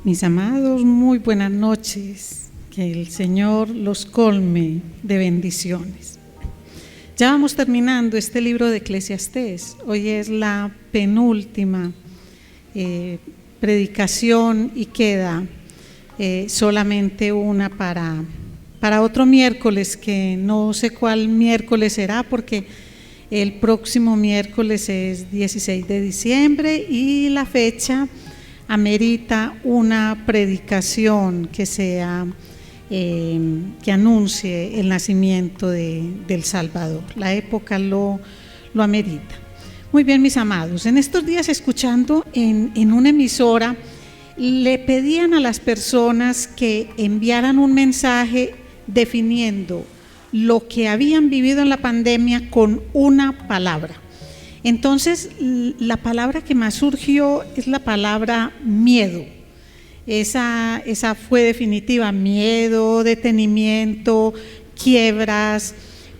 Mis amados, muy buenas noches. Que el Señor los colme de bendiciones. Ya vamos terminando este libro de Eclesiastés. Hoy es la penúltima predicación y queda solamente una para otro miércoles, que no sé cuál miércoles será, porque el próximo miércoles es 16 de diciembre y la fecha amerita una predicación que sea que anuncie el nacimiento del Salvador. La época lo amerita. Muy bien, mis amados, en estos días, escuchando en una emisora, le pedían a las personas que enviaran un mensaje definiendo lo que habían vivido en la pandemia con una palabra. Entonces, la palabra que más surgió es la palabra miedo. Esa fue definitiva: miedo, detenimiento, quiebras,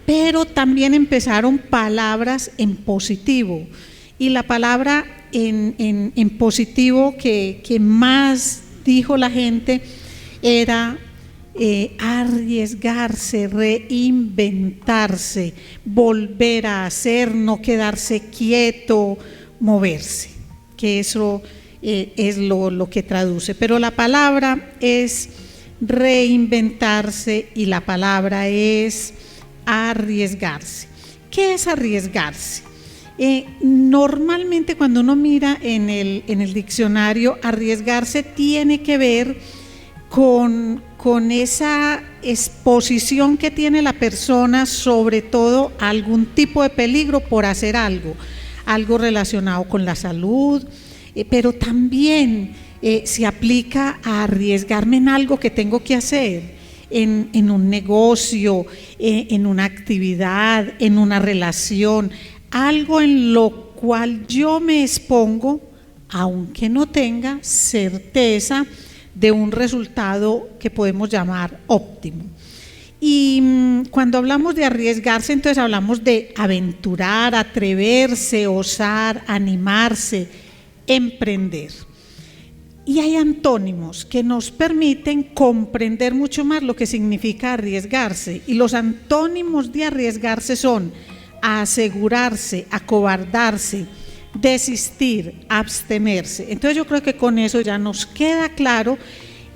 pero también empezaron palabras en positivo. Y la palabra en positivo que más dijo la gente era arriesgarse, reinventarse, volver a hacer, no quedarse quieto, moverse, que eso es lo que traduce. Pero la palabra es reinventarse y la palabra es arriesgarse. ¿Qué es arriesgarse? Normalmente, cuando uno mira en el diccionario, arriesgarse tiene que ver con esa exposición que tiene la persona, sobre todo a algún tipo de peligro por hacer algo relacionado con la salud, pero también se aplica a arriesgarme en algo que tengo que hacer, en un negocio, en una actividad, en una relación, algo en lo cual yo me expongo, aunque no tenga certeza de un resultado que podemos llamar óptimo. Y cuando hablamos de arriesgarse, entonces hablamos de aventurar, atreverse, osar, animarse, emprender. Y hay antónimos que nos permiten comprender mucho más lo que significa arriesgarse. Y los antónimos de arriesgarse son asegurarse, acobardarse, desistir, abstenerse. Entonces yo creo que con eso ya nos queda claro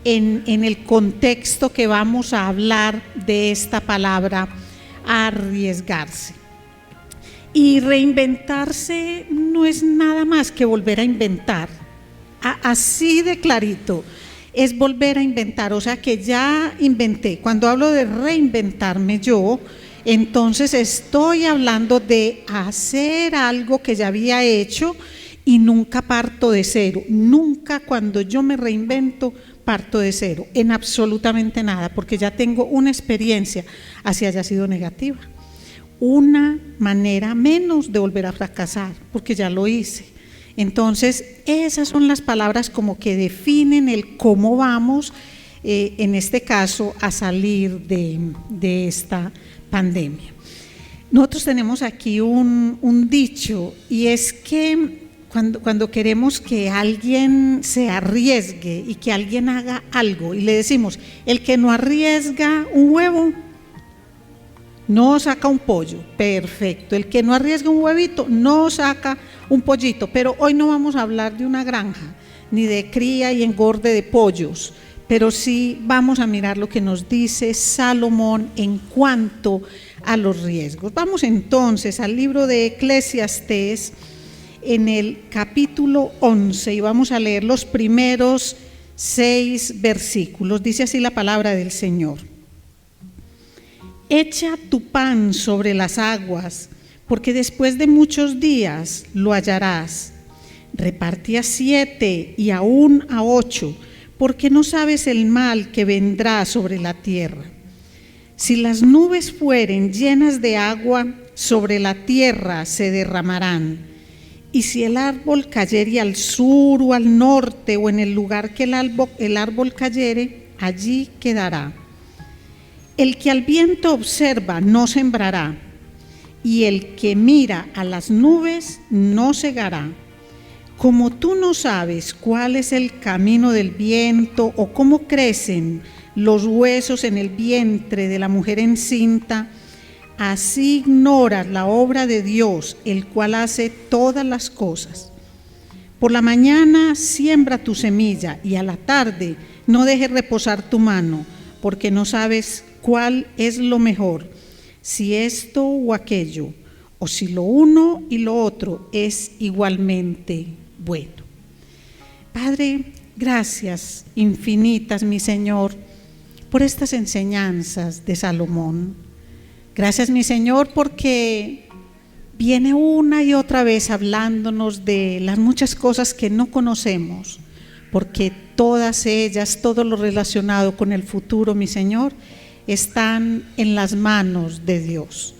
en el contexto que vamos a hablar de esta palabra arriesgarse. Y reinventarse no es nada más que volver a inventar, así de clarito, es volver a inventar. O sea que ya inventé. Cuando hablo de reinventarme yo, entonces estoy hablando de hacer algo que ya había hecho y nunca parto de cero. Nunca, cuando yo me reinvento, parto de cero, en absolutamente nada, porque ya tengo una experiencia, así haya sido negativa. Una manera menos de volver a fracasar, porque ya lo hice. Entonces, esas son las palabras como que definen el cómo vamos, en este caso, a salir de esta pandemia. Nosotros tenemos aquí un dicho, y es que cuando queremos que alguien se arriesgue y que alguien haga algo, y le decimos: el que no arriesga un huevo no saca un pollo. Perfecto. El que no arriesga un huevito no saca un pollito. Pero hoy no vamos a hablar de una granja ni de cría y engorde de pollos, pero sí vamos a mirar lo que nos dice Salomón en cuanto a los riesgos. Vamos entonces al libro de Eclesiastés, en el capítulo 11, y vamos a leer los primeros 6 versículos. Dice así la palabra del Señor: echa tu pan sobre las aguas, porque después de muchos días lo hallarás. Reparte a 7 y aún a 8, porque no sabes el mal que vendrá sobre la tierra. Si las nubes fueren llenas de agua, sobre la tierra se derramarán. Y si el árbol cayere al sur o al norte, o en el lugar que el árbol cayere, allí quedará. El que al viento observa no sembrará, y el que mira a las nubes no segará. como tú no sabes cuál es el camino del viento o cómo crecen los huesos en el vientre de la mujer encinta, así ignoras la obra de Dios, el cual hace todas las cosas. Por la mañana siembra tu semilla y a la tarde no dejes reposar tu mano, porque no sabes cuál es lo mejor, si esto o aquello, o si lo uno y lo otro es igualmente bueno. Padre, gracias infinitas, mi Señor, por estas enseñanzas de Salomón. Gracias, mi Señor, porque viene una y otra vez hablándonos de las muchas cosas que no conocemos, porque todas ellas, todo lo relacionado con el futuro, mi Señor, están en las manos de Dios.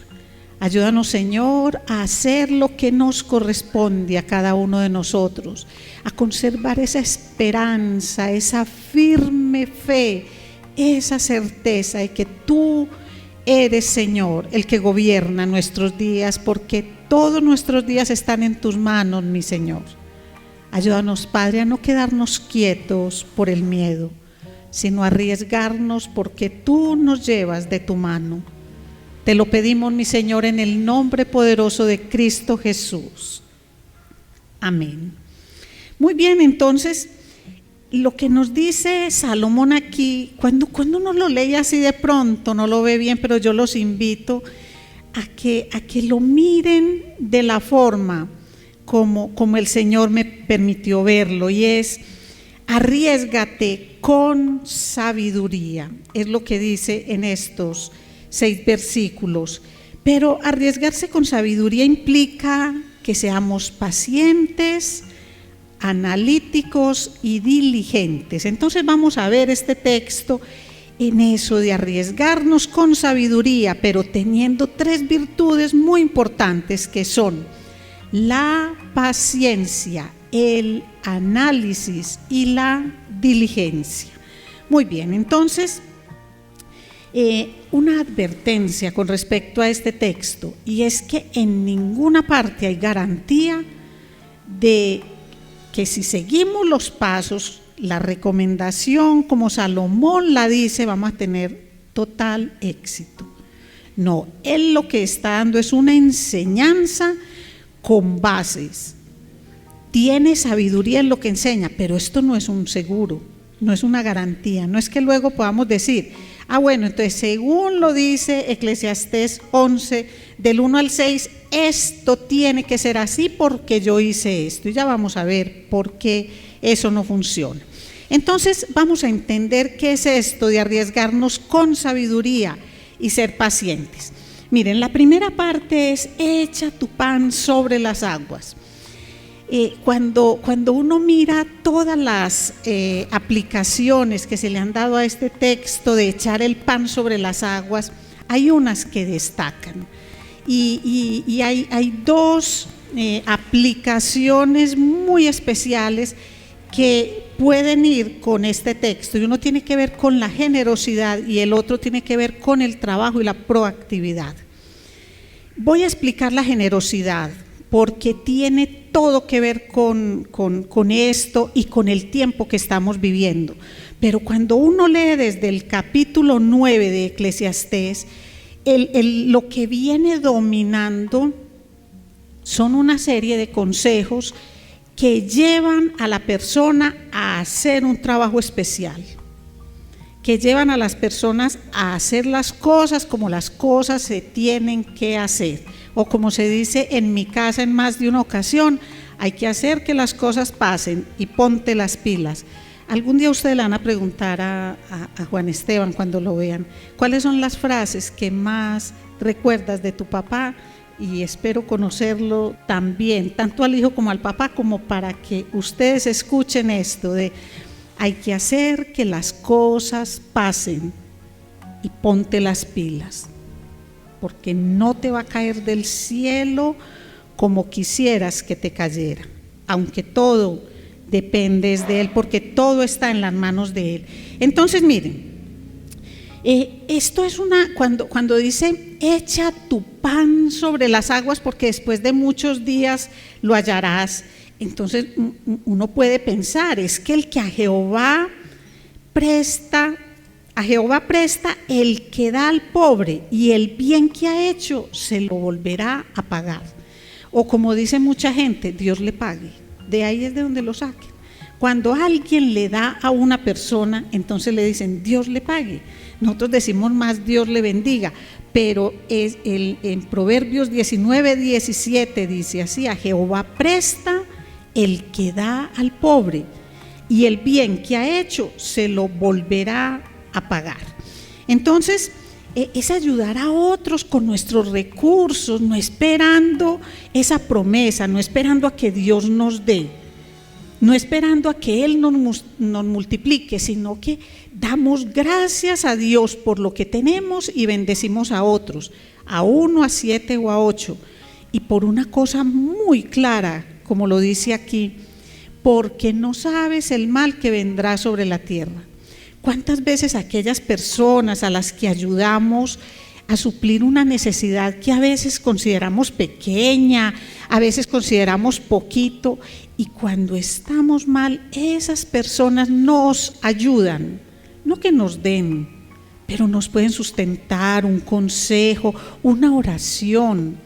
Ayúdanos, Señor, a hacer lo que nos corresponde a cada uno de nosotros, a conservar esa esperanza, esa firme fe, esa certeza de que tú eres, Señor, el que gobierna nuestros días, porque todos nuestros días están en tus manos, mi Señor. Ayúdanos, Padre, a no quedarnos quietos por el miedo, sino a arriesgarnos porque tú nos llevas de tu mano. Te lo pedimos, mi Señor, en el nombre poderoso de Cristo Jesús. Amén. Muy bien, entonces, lo que nos dice Salomón aquí, cuando uno lo lee así de pronto, no lo ve bien, pero yo los invito a que lo miren de la forma como el Señor me permitió verlo, y es: arriésgate con sabiduría. Es lo que dice en estos 6 versículos. Pero arriesgarse con sabiduría implica que seamos pacientes, analíticos y diligentes. Entonces vamos a ver este texto en eso de arriesgarnos con sabiduría, pero teniendo 3 virtudes muy importantes, que son la paciencia, el análisis y la diligencia. Muy bien, entonces una advertencia con respecto a este texto, y es que en ninguna parte hay garantía de que si seguimos los pasos, la recomendación como Salomón la dice, vamos a tener total éxito. No, él lo que está dando es una enseñanza con bases. Tiene sabiduría en lo que enseña, pero esto no es un seguro, no es una garantía. No es que luego podamos decir: bueno, entonces según lo dice Eclesiastés 11, del 1 al 6, esto tiene que ser así porque yo hice esto. Y ya vamos a ver por qué eso no funciona. Entonces vamos a entender qué es esto de arriesgarnos con sabiduría y ser pacientes. Miren, la primera parte es: echa tu pan sobre las aguas. Cuando uno mira todas las aplicaciones que se le han dado a este texto de echar el pan sobre las aguas, hay unas que destacan, y hay 2 aplicaciones muy especiales que pueden ir con este texto, y uno tiene que ver con la generosidad y el otro tiene que ver con el trabajo y la proactividad. Voy a explicar la generosidad porque tiene todo que ver con esto y con el tiempo que estamos viviendo. Pero cuando uno lee desde el capítulo 9 de Eclesiastés, lo que viene dominando son una serie de consejos que llevan a la persona a hacer un trabajo especial, que llevan a las personas a hacer las cosas como las cosas se tienen que hacer, o como se dice en mi casa en más de una ocasión: hay que hacer que las cosas pasen y ponte las pilas. Algún día ustedes le van a preguntar a Juan Esteban cuando lo vean, ¿cuáles son las frases que más recuerdas de tu papá? Y espero conocerlo también, tanto al hijo como al papá, como para que ustedes escuchen esto de: hay que hacer que las cosas pasen y ponte las pilas, porque no te va a caer del cielo como quisieras que te cayera, aunque todo depende de Él, porque todo está en las manos de Él. Entonces miren, esto es cuando dice: echa tu pan sobre las aguas, porque después de muchos días lo hallarás. Entonces uno puede pensar, es que el que a Jehová presta, el que da al pobre, y el bien que ha hecho se lo volverá a pagar. O como dice mucha gente, Dios le pague. De ahí es de donde lo saquen. Cuando alguien le da a una persona, entonces le dicen Dios le pague. Nosotros decimos más Dios le bendiga, pero en Proverbios 19:17 dice así: a Jehová presta el que da al pobre, y el bien que ha hecho se lo volverá a pagar. Entonces es ayudar a otros con nuestros recursos, no esperando esa promesa, no esperando a que Dios nos dé, no esperando a que Él nos multiplique, sino que damos gracias a Dios por lo que tenemos y bendecimos a otros, a 1, a 7 o a 8. Y por una cosa muy clara, como lo dice aquí, porque no sabes el mal que vendrá sobre la tierra. ¿Cuántas veces aquellas personas a las que ayudamos a suplir una necesidad que a veces consideramos pequeña, a veces consideramos poquito, y cuando estamos mal, esas personas nos ayudan, no que nos den, pero nos pueden sustentar, un consejo, una oración?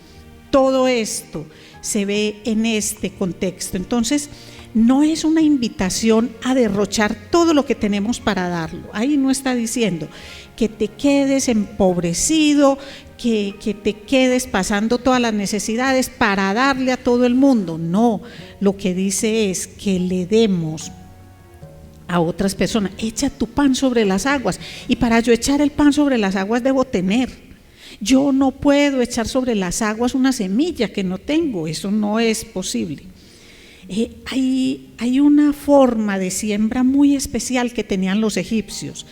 Todo esto se ve en este contexto. Entonces, no es una invitación a derrochar todo lo que tenemos para darlo. Ahí no está diciendo que te quedes empobrecido, que te quedes pasando todas las necesidades para darle a todo el mundo. No, lo que dice es que le demos a otras personas. Echa tu pan sobre las aguas, y para yo echar el pan sobre las aguas debo tener. Yo no puedo echar sobre las aguas una semilla que no tengo, eso no es posible. Hay una forma de siembra muy especial que tenían los egipcios.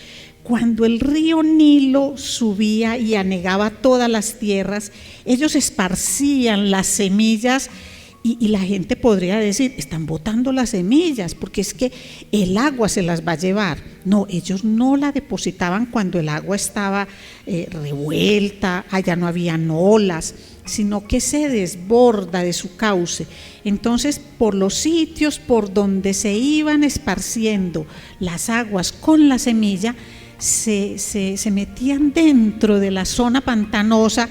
Cuando el río Nilo subía y anegaba todas las tierras, ellos esparcían las semillas, y la gente podría decir, están botando las semillas porque es que el agua se las va a llevar. No, ellos no la depositaban cuando el agua estaba revuelta, allá no habían olas, sino que se desborda de su cauce. Entonces, por los sitios por donde se iban esparciendo las aguas con la semilla, se metían dentro de la zona pantanosa,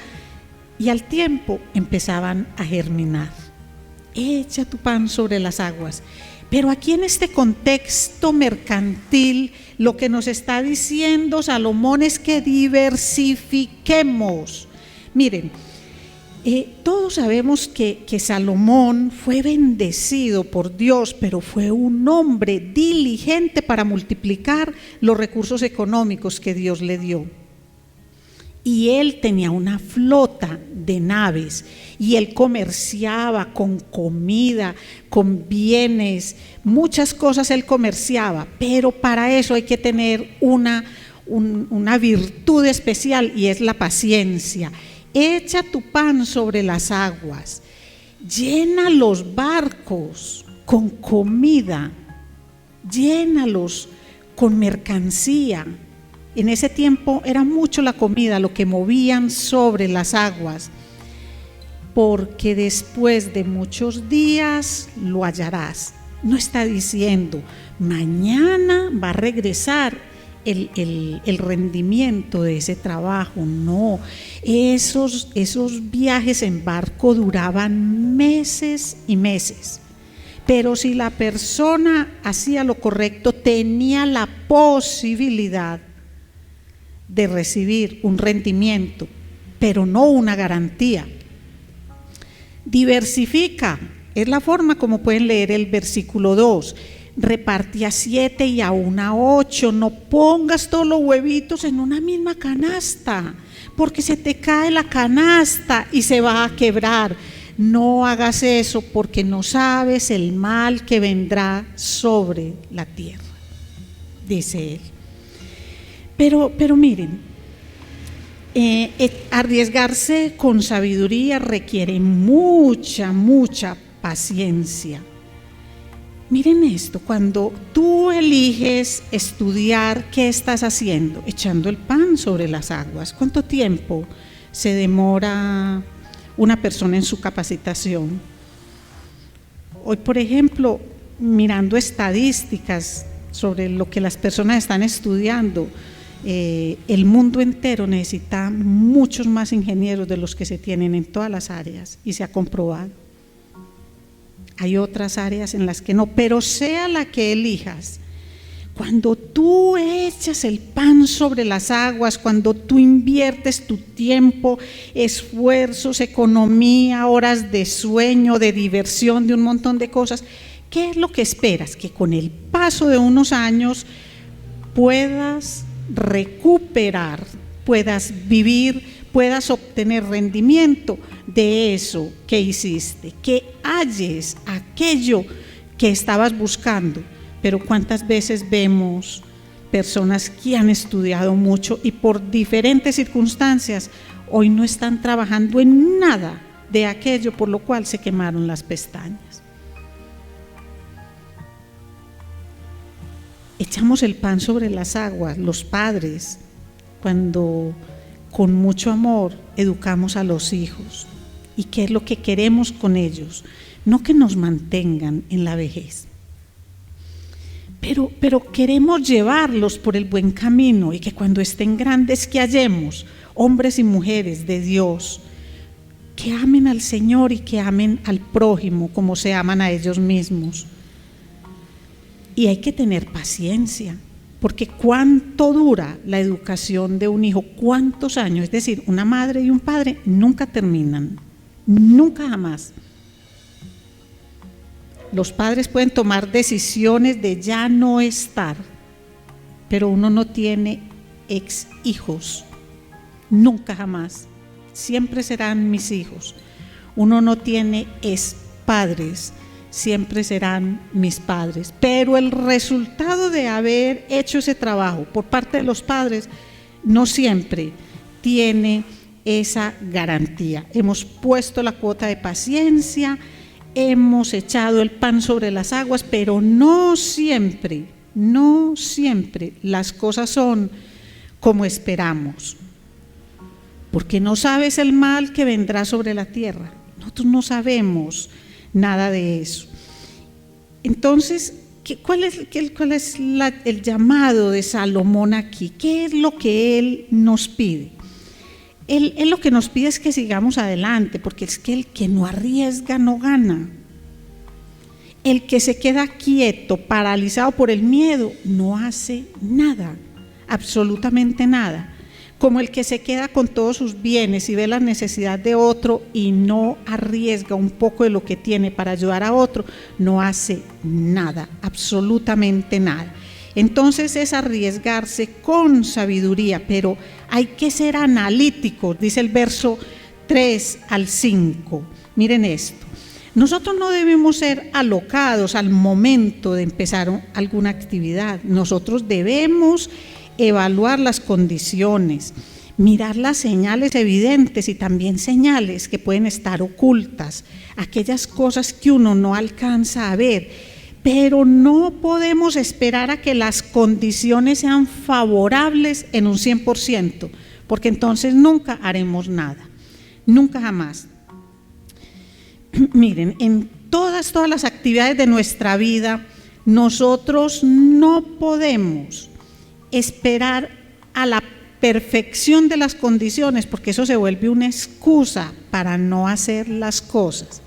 y al tiempo empezaban a germinar. Echa tu pan sobre las aguas. Pero aquí en este contexto mercantil, lo que nos está diciendo Salomón es que diversifiquemos. Miren, todos sabemos que Salomón fue bendecido por Dios, pero fue un hombre diligente para multiplicar los recursos económicos que Dios le dio. Y él tenía una flota de naves, y él comerciaba con comida, con bienes, muchas cosas él comerciaba, pero para eso hay que tener una virtud especial, y es la paciencia. Echa tu pan sobre las aguas, llena los barcos con comida, llénalos con mercancía. En ese tiempo era mucho la comida lo que movían sobre las aguas, porque después de muchos días lo hallarás. No está diciendo mañana va a regresar el rendimiento de ese trabajo, no. Esos viajes en barco duraban meses y meses, pero si la persona hacía lo correcto, tenía la posibilidad de recibir un rendimiento, pero no una garantía. Diversifica, es la forma como pueden leer el versículo 2. Reparte a 7 y aún a 8, no pongas todos los huevitos en una misma canasta, porque se te cae la canasta y se va a quebrar. No hagas eso, porque no sabes el mal que vendrá sobre la tierra, dice él. Pero miren, arriesgarse con sabiduría requiere mucha paciencia. Miren esto, cuando tú eliges estudiar, ¿qué estás haciendo? Echando el pan sobre las aguas. ¿Cuánto tiempo se demora una persona en su capacitación? Hoy, por ejemplo, mirando estadísticas sobre lo que las personas están estudiando, el mundo entero necesita muchos más ingenieros de los que se tienen en todas las áreas, y se ha comprobado. Hay otras áreas en las que no, pero sea la que elijas, cuando tú echas el pan sobre las aguas, cuando tú inviertes tu tiempo, esfuerzos, economía, horas de sueño, de diversión, de un montón de cosas, ¿qué es lo que esperas? Que con el paso de unos años puedas recuperar, puedas vivir, puedas obtener rendimiento de eso que hiciste, que halles aquello que estabas buscando. Pero ¿cuántas veces vemos personas que han estudiado mucho y por diferentes circunstancias hoy no están trabajando en nada de aquello por lo cual se quemaron las pestañas? Echamos el pan sobre las aguas, los padres, cuando con mucho amor educamos a los hijos. ¿Y qué es lo que queremos con ellos? No que nos mantengan en la vejez, pero queremos llevarlos por el buen camino, y que cuando estén grandes, que hallemos hombres y mujeres de Dios que amen al Señor y que amen al prójimo como se aman a ellos mismos. Y hay que tener paciencia, porque ¿cuánto dura la educación de un hijo? ¿Cuántos años? Es decir, una madre y un padre nunca terminan, nunca jamás. Los padres pueden tomar decisiones de ya no estar, pero uno no tiene ex hijos, nunca jamás, siempre serán mis hijos. Uno no tiene ex padres, siempre serán mis padres. Pero el resultado de haber hecho ese trabajo por parte de los padres no siempre tiene esa garantía. Hemos puesto la cuota de paciencia, hemos echado el pan sobre las aguas, pero no siempre las cosas son como esperamos, porque no sabes el mal que vendrá sobre la tierra. Nosotros no sabemos nada de eso. Entonces, ¿cuál es el llamado de Salomón aquí? ¿Qué es lo que él nos pide? Él lo que nos pide es que sigamos adelante, porque es que el que no arriesga no gana. El que se queda quieto, paralizado por el miedo, no hace nada, absolutamente nada. Como el que se queda con todos sus bienes y ve la necesidad de otro y no arriesga un poco de lo que tiene para ayudar a otro, no hace nada, absolutamente nada. Entonces es arriesgarse con sabiduría, pero hay que ser analíticos, dice el verso 3 al 5. Miren esto. Nosotros no debemos ser alocados al momento de empezar alguna actividad. Nosotros debemos evaluar las condiciones, mirar las señales evidentes y también señales que pueden estar ocultas, aquellas cosas que uno no alcanza a ver. Pero no podemos esperar a que las condiciones sean favorables en un 100%, porque entonces nunca haremos nada, nunca jamás. Miren, en todas las actividades de nuestra vida, nosotros no podemos esperar a la perfección de las condiciones, porque eso se vuelve una excusa para no hacer las cosas.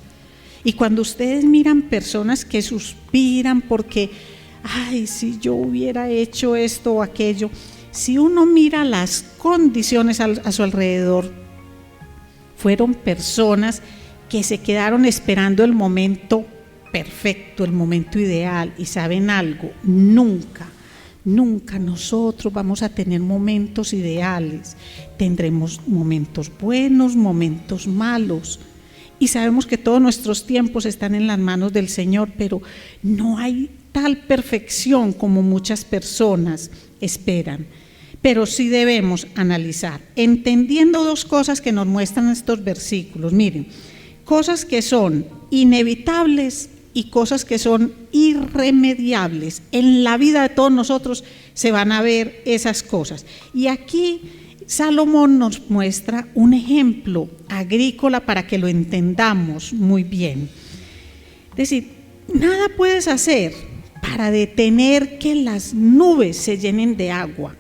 Y cuando ustedes miran personas que suspiran porque, ay, si yo hubiera hecho esto o aquello, si uno mira las condiciones a su alrededor, fueron personas que se quedaron esperando el momento perfecto, el momento ideal. Y ¿saben algo? Nunca nosotros vamos a tener momentos ideales. Tendremos momentos buenos, momentos malos. Y sabemos que todos nuestros tiempos están en las manos del Señor, pero no hay tal perfección como muchas personas esperan. Pero sí debemos analizar, entendiendo dos cosas que nos muestran estos versículos. Miren, cosas que son inevitables y cosas que son irremediables. En la vida de todos nosotros se van a ver esas cosas. Y aquí Salomón nos muestra un ejemplo agrícola para que lo entendamos muy bien. Es decir, nada puedes hacer para detener que las nubes se llenen de agua.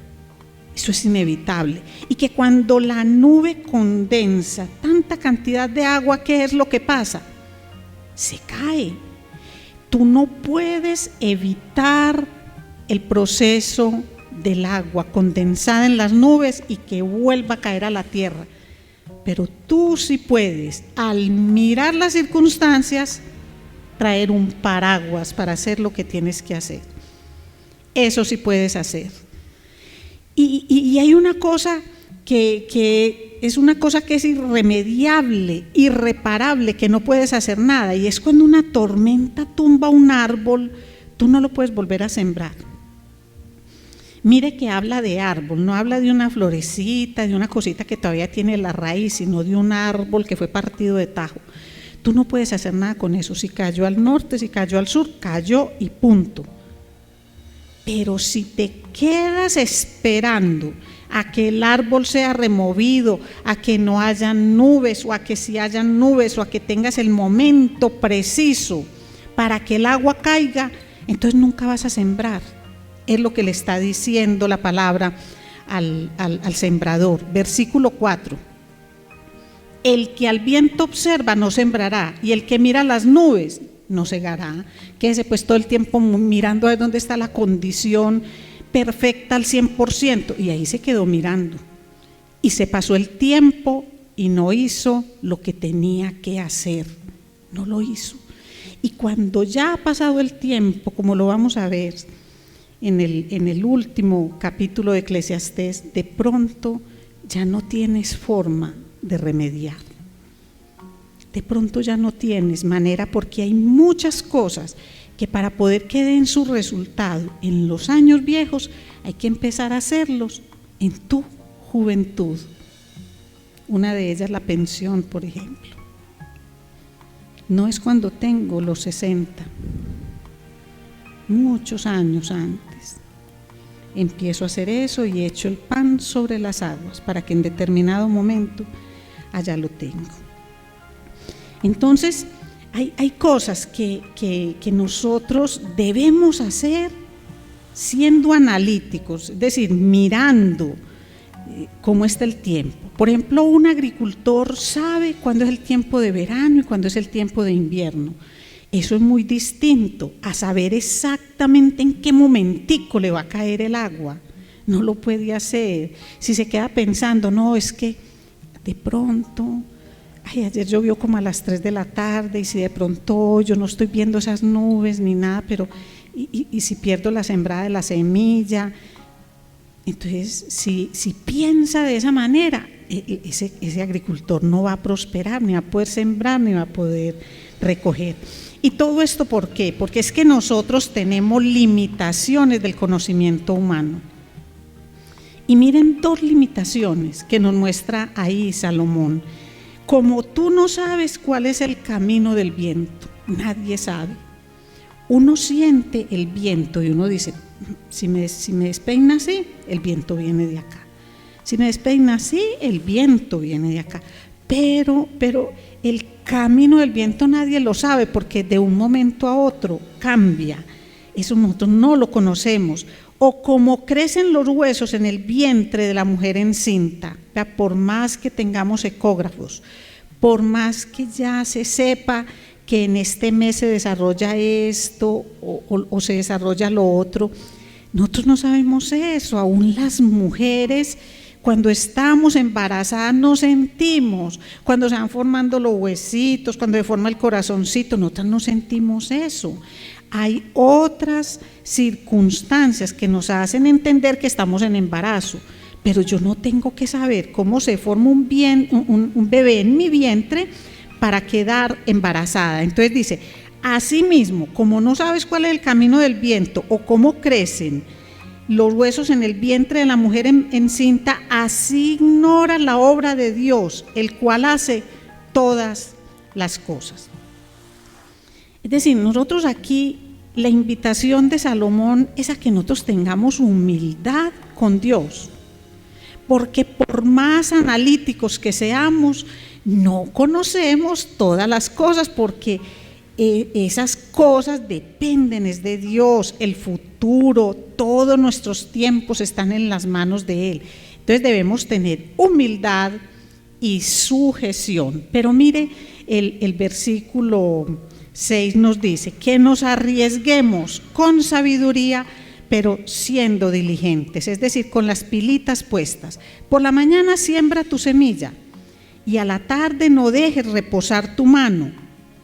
Eso es inevitable. Y que cuando la nube condensa tanta cantidad de agua, ¿qué es lo que pasa? Se cae. Tú no puedes evitar el proceso del agua condensada en las nubes y que vuelva a caer a la tierra. Pero tú sí puedes, al mirar las circunstancias, traer un paraguas para hacer lo que tienes que hacer. Eso sí puedes hacer. Y hay una cosa que es una cosa que es irremediable, irreparable, que no puedes hacer nada, y es cuando una tormenta tumba un árbol, tú no lo puedes volver a sembrar. Mire que habla de árbol, no habla de una florecita, de una cosita que todavía tiene la raíz, sino de un árbol que fue partido de tajo. Tú no puedes hacer nada con eso. Si cayó al norte, si cayó al sur, cayó y punto. Pero si te quedas esperando a que el árbol sea removido, a que no haya nubes, o a que sí hayan nubes, o a que tengas el momento preciso para que el agua caiga, entonces nunca vas a sembrar. Es lo que le está diciendo la palabra al sembrador. Versículo 4. El que al viento observa no sembrará, y el que mira las nubes no segará. Quédese pues todo el tiempo mirando a ver dónde está la condición perfecta al 100%, y ahí se quedó mirando. Y se pasó el tiempo y no hizo lo que tenía que hacer. No lo hizo. Y cuando ya ha pasado el tiempo, como lo vamos a ver en el último capítulo de Eclesiastés, de pronto ya no tienes forma de remediar. De pronto ya no tienes manera, porque hay muchas cosas que para poder que den su resultado en los años viejos hay que empezar a hacerlos en tu juventud. Una de ellas, la pensión, por ejemplo. No es cuando tengo los 60, muchos años antes. Empiezo a hacer eso y echo el pan sobre las aguas para que en determinado momento allá lo tengo. Entonces, hay cosas que nosotros debemos hacer siendo analíticos, es decir, mirando cómo está el tiempo. Por ejemplo, un agricultor sabe cuándo es el tiempo de verano y cuándo es el tiempo de invierno. Eso es muy distinto a saber exactamente en qué momentico le va a caer el agua. No lo puede hacer. Si se queda pensando, no, es que de pronto, ayer llovió como a las 3 de la tarde, y si de pronto yo no estoy viendo esas nubes ni nada, pero y si pierdo la sembrada de la semilla. Entonces, si piensa de esa manera, ese agricultor no va a prosperar, ni va a poder sembrar, ni va a poder recoger. ¿Y todo esto por qué? Porque es que nosotros tenemos limitaciones del conocimiento humano. Y miren dos limitaciones que nos muestra ahí Salomón. Como tú no sabes cuál es el camino del viento, nadie sabe. Uno siente el viento y uno dice, si me despeina así, el viento viene de acá. Si me despeina así, el viento viene de acá. Pero el camino del viento nadie lo sabe, porque de un momento a otro cambia. Eso nosotros no lo conocemos. O como crecen los huesos en el vientre de la mujer encinta, por más que tengamos ecógrafos, por más que ya se sepa que en este mes se desarrolla esto o se desarrolla lo otro, nosotros no sabemos eso. Aún las mujeres, cuando estamos embarazadas, no sentimos, cuando se van formando los huesitos, cuando se forma el corazoncito, nosotras no sentimos eso. Hay otras circunstancias que nos hacen entender que estamos en embarazo, pero yo no tengo que saber cómo se forma un bebé en mi vientre para quedar embarazada. Entonces dice, asimismo, como no sabes cuál es el camino del viento o cómo crecen los huesos en el vientre de la mujer encinta, así ignora la obra de Dios, el cual hace todas las cosas. Es decir, nosotros aquí, la invitación de Salomón es a que nosotros tengamos humildad con Dios, porque por más analíticos que seamos, no conocemos todas las cosas, porque esas cosas dependen, es de Dios, el futuro, todos nuestros tiempos están en las manos de Él. Entonces debemos tener humildad y sujeción. Pero mire, el versículo 6 nos dice que nos arriesguemos con sabiduría, pero siendo diligentes, es decir, con las pilitas puestas. Por la mañana siembra tu semilla y a la tarde no dejes reposar tu mano,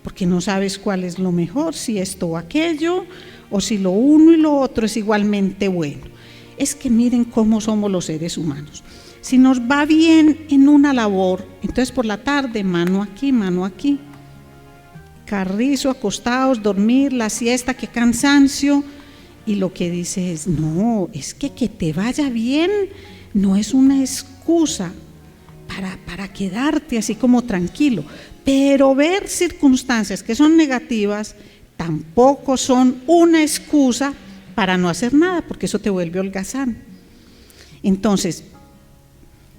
porque no sabes cuál es lo mejor, si esto o aquello, o si lo uno y lo otro es igualmente bueno. Es que miren cómo somos los seres humanos. Si nos va bien en una labor, entonces por la tarde mano aquí, carrizo, acostados, dormir, la siesta, qué cansancio. Y lo que dice es, no, es que te vaya bien no es una excusa para quedarte así como tranquilo. Pero ver circunstancias que son negativas tampoco son una excusa para no hacer nada, porque eso te vuelve holgazán. Entonces,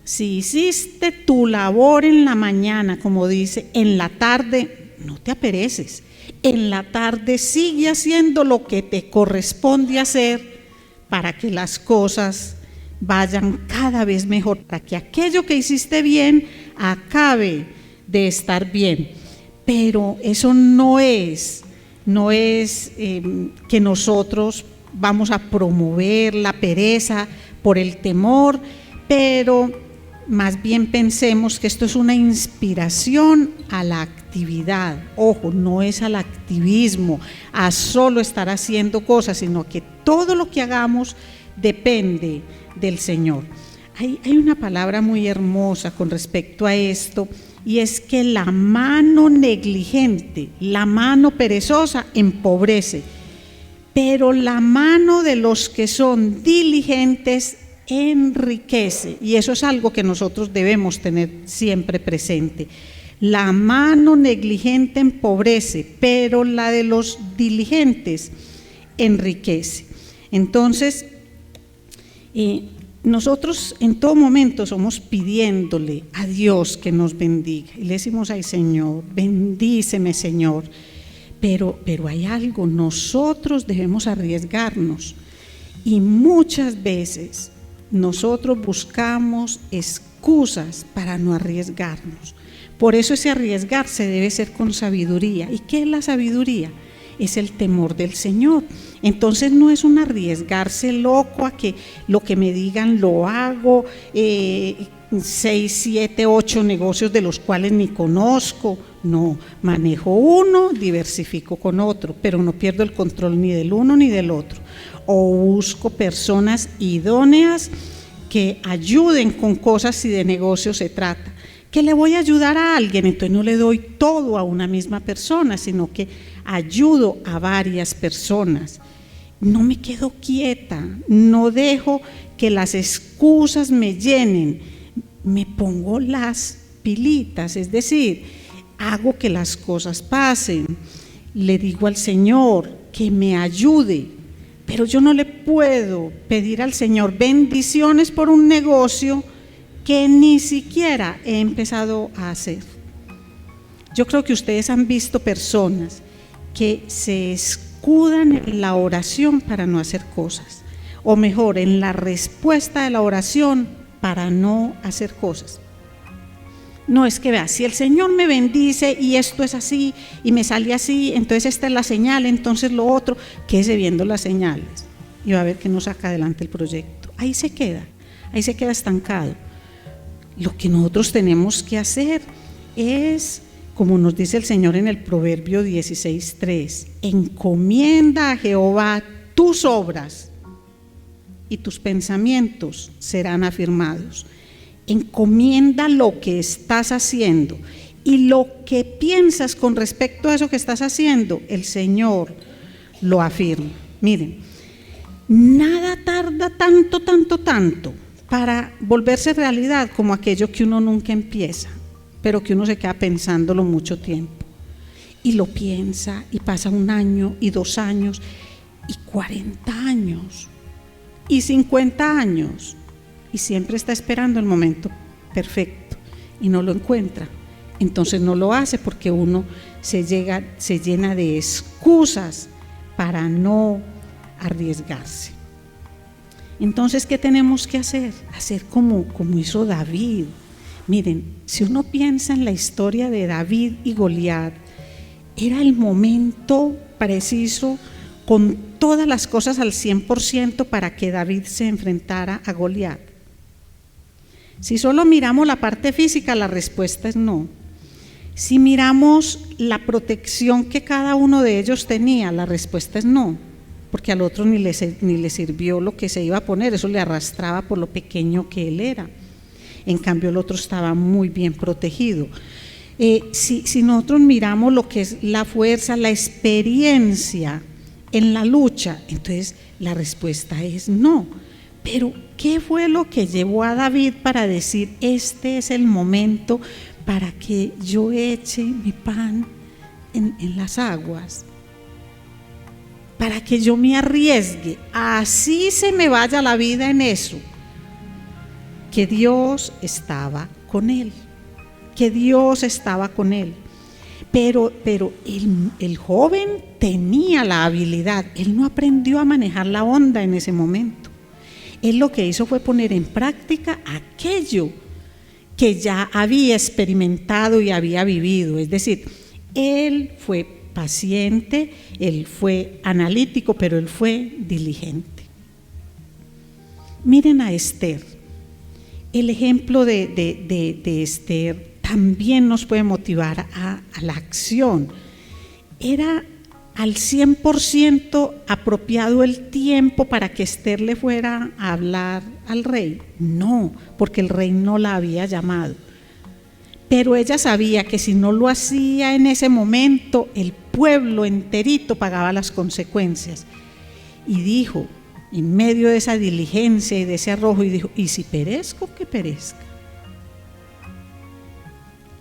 si hiciste tu labor en la mañana, como dice, en la tarde no te apereces. En la tarde sigue haciendo lo que te corresponde hacer para que las cosas vayan cada vez mejor, para que aquello que hiciste bien acabe de estar bien. Pero eso no es que nosotros vamos a promover la pereza por el temor, pero más bien pensemos que esto es una inspiración a la actividad. Ojo, no es al activismo, a solo estar haciendo cosas, sino que todo lo que hagamos depende del Señor. Hay una palabra muy hermosa con respecto a esto, y es que la mano negligente, la mano perezosa empobrece, pero la mano de los que son diligentes enriquece. Y eso es algo que nosotros debemos tener siempre presente. La mano negligente empobrece, pero la de los diligentes enriquece. Entonces, nosotros en todo momento somos pidiéndole a Dios que nos bendiga y le decimos: ay Señor, bendíceme Señor, pero hay algo, nosotros debemos arriesgarnos, y muchas veces nosotros buscamos excusas para no arriesgarnos. Por eso ese arriesgarse debe ser con sabiduría. ¿Y qué es la sabiduría? Es el temor del Señor. Entonces no es un arriesgarse loco a que lo que me digan lo hago, 6, 7, 8 negocios de los cuales ni conozco. No, manejo uno, diversifico con otro, pero no pierdo el control ni del uno ni del otro. O busco personas idóneas que ayuden con cosas si de negocio se trata. Que le voy a ayudar a alguien, entonces no le doy todo a una misma persona, sino que ayudo a varias personas. No me quedo quieta, no dejo que las excusas me llenen, me pongo las pilitas, es decir, hago que las cosas pasen. Le digo al Señor que me ayude, pero yo no le puedo pedir al Señor bendiciones por un negocio que ni siquiera he empezado a hacer. Yo creo que ustedes han visto personas que se escudan en la oración para no hacer cosas, o mejor, en la respuesta de la oración para no hacer cosas. No, es que vea, si el Señor me bendice y esto es así y me sale así, entonces esta es la señal, entonces lo otro, quédese viendo las señales y va a ver que no saca adelante el proyecto. Ahí se queda estancado. Lo que nosotros tenemos que hacer es, como nos dice el Señor en el Proverbio 16:3, encomienda a Jehová tus obras y tus pensamientos serán afirmados. Encomienda lo que estás haciendo y lo que piensas con respecto a eso que estás haciendo, el Señor lo afirma. Miren, nada tarda tanto para volverse realidad como aquello que uno nunca empieza, pero que uno se queda pensándolo mucho tiempo. Y lo piensa y pasa 1 año y 2 años y 40 años y 50 años y siempre está esperando el momento perfecto y no lo encuentra. entonces no lo hace, porque uno se llena de excusas para no arriesgarse. Entonces, ¿qué tenemos que hacer? Hacer como hizo David. Miren, si uno piensa en la historia de David y Goliat, era el momento preciso, con todas las cosas al 100%, para que David se enfrentara a Goliat. Si solo miramos la parte física, la respuesta es no. Si miramos la protección que cada uno de ellos tenía, la respuesta es no, porque al otro ni le sirvió lo que se iba a poner, eso le arrastraba por lo pequeño que él era. En cambio el otro estaba muy bien protegido. Si nosotros miramos lo que es la fuerza, la experiencia en la lucha, entonces la respuesta es no. Pero ¿qué fue lo que llevó a David para decir: este es el momento para que yo eche mi pan en las aguas, para que yo me arriesgue, así se me vaya la vida en eso? Que Dios estaba con él, que Dios estaba con él. Pero el joven tenía la habilidad, él no aprendió a manejar la onda en ese momento. Él lo que hizo fue poner en práctica aquello que ya había experimentado y había vivido. Es decir, él fue paciente, él fue analítico, pero él fue diligente. Miren a Esther. El ejemplo de Esther también nos puede motivar a la acción. ¿Era al 100% apropiado el tiempo para que Esther le fuera a hablar al rey? No, porque el rey no la había llamado. Pero ella sabía que si no lo hacía en ese momento, el pueblo enterito pagaba las consecuencias. Y dijo, en medio de esa diligencia y de ese arrojo, y dijo: ¿y si perezco, que perezca?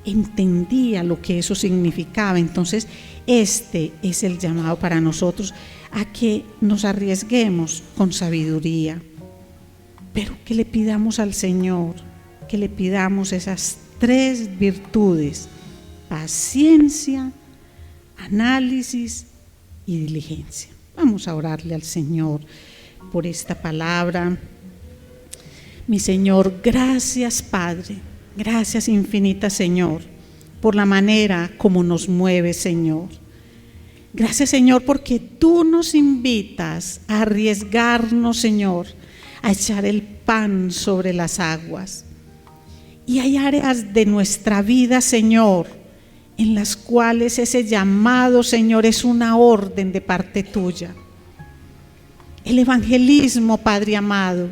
Entendía lo que eso significaba. Entonces, este es el llamado para nosotros, a que nos arriesguemos con sabiduría, pero que le pidamos al Señor, que le pidamos esas 3 virtudes: paciencia, análisis y diligencia. Vamos a orarle al Señor por esta palabra. Mi Señor, gracias Padre, gracias infinita Señor, por la manera como nos mueve, Señor. Gracias, Señor, porque tú nos invitas a arriesgarnos, Señor, a echar el pan sobre las aguas. Y hay áreas de nuestra vida, Señor, en las cuales ese llamado, Señor, es una orden de parte tuya. El evangelismo, Padre amado,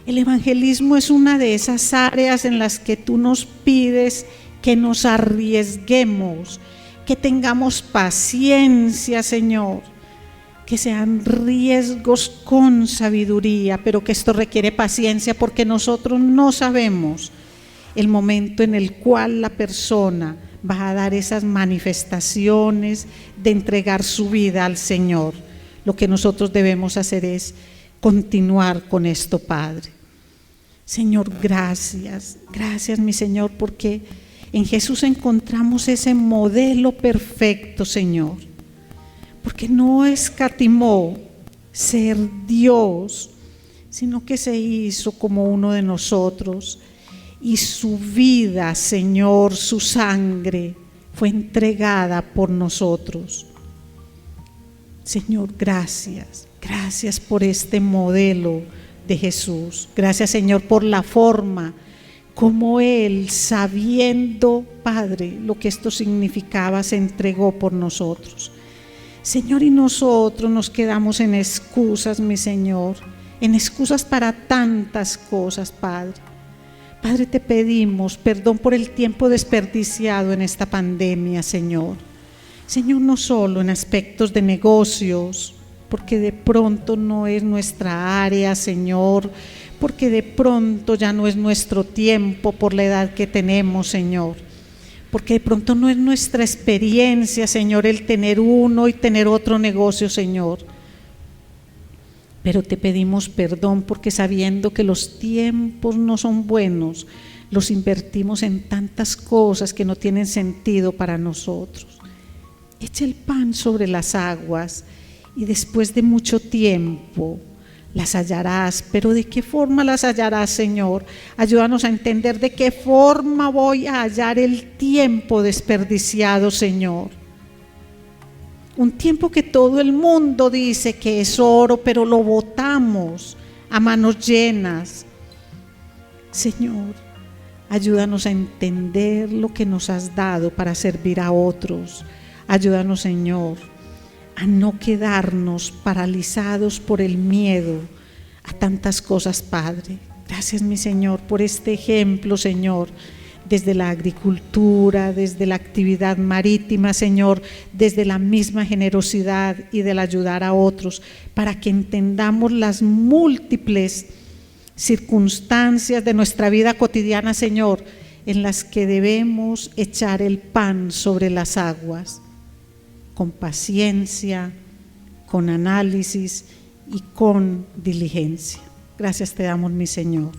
el evangelismo es una de esas áreas en las que tú nos pides que nos arriesguemos, que tengamos paciencia, Señor, que sean riesgos con sabiduría, pero que esto requiere paciencia, porque nosotros no sabemos el momento en el cual la persona va a dar esas manifestaciones de entregar su vida al Señor. Lo que nosotros debemos hacer es continuar con esto, Padre. Señor, gracias, gracias, mi Señor, porque en Jesús encontramos ese modelo perfecto, Señor, porque no escatimó ser Dios, sino que se hizo como uno de nosotros, y su vida, Señor, su sangre fue entregada por nosotros. Señor, gracias, gracias por este modelo de Jesús. Gracias, Señor, por la forma como Él, sabiendo, Padre, lo que esto significaba, se entregó por nosotros. Señor, y nosotros nos quedamos en excusas, mi Señor, en excusas para tantas cosas, Padre. Padre, te pedimos perdón por el tiempo desperdiciado en esta pandemia, Señor. Señor, no solo en aspectos de negocios, porque de pronto no es nuestra área, Señor, porque de pronto ya no es nuestro tiempo por la edad que tenemos, Señor, porque de pronto no es nuestra experiencia, Señor, el tener uno y tener otro negocio, Señor. Pero te pedimos perdón, porque sabiendo que los tiempos no son buenos, los invertimos en tantas cosas que no tienen sentido para nosotros. Echa el pan sobre las aguas y después de mucho tiempo las hallarás. Pero ¿de qué forma las hallarás, Señor? Ayúdanos a entender de qué forma voy a hallar el tiempo desperdiciado, Señor. Un tiempo que todo el mundo dice que es oro, pero lo botamos a manos llenas. Señor, ayúdanos a entender lo que nos has dado para servir a otros. Ayúdanos, Señor, a no quedarnos paralizados por el miedo a tantas cosas, Padre. Gracias, mi Señor, por este ejemplo, Señor, desde la agricultura, desde la actividad marítima, Señor, desde la misma generosidad y del ayudar a otros, para que entendamos las múltiples circunstancias de nuestra vida cotidiana, Señor, en las que debemos echar el pan sobre las aguas, con paciencia, con análisis y con diligencia. Gracias te damos, mi Señor,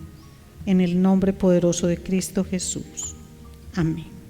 en el nombre poderoso de Cristo Jesús. Amén.